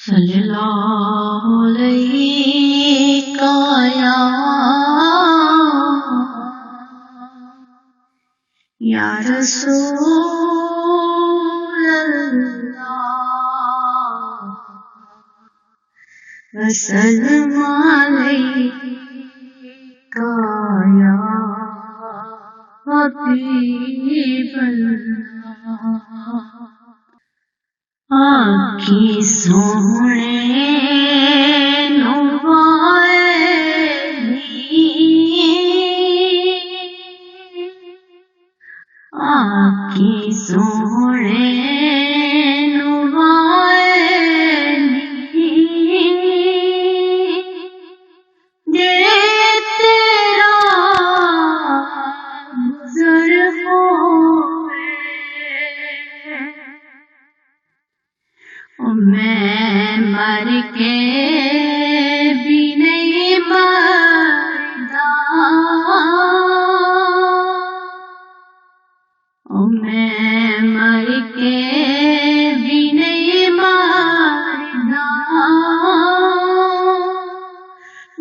सल्लल्लाहु अलैहि या रसूल अल्लाह वसल्लम अलैका या हबीब अल्लाह। आखी सोहणे आखी सोहणे जे तेरा गुज़र होवे मैं मर के भी नहीं मरदा मैं मर के भी नहीं मरदा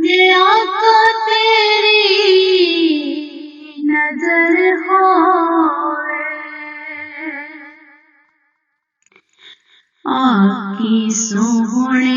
जे आका तेरी नजर होवे आखी सोहणे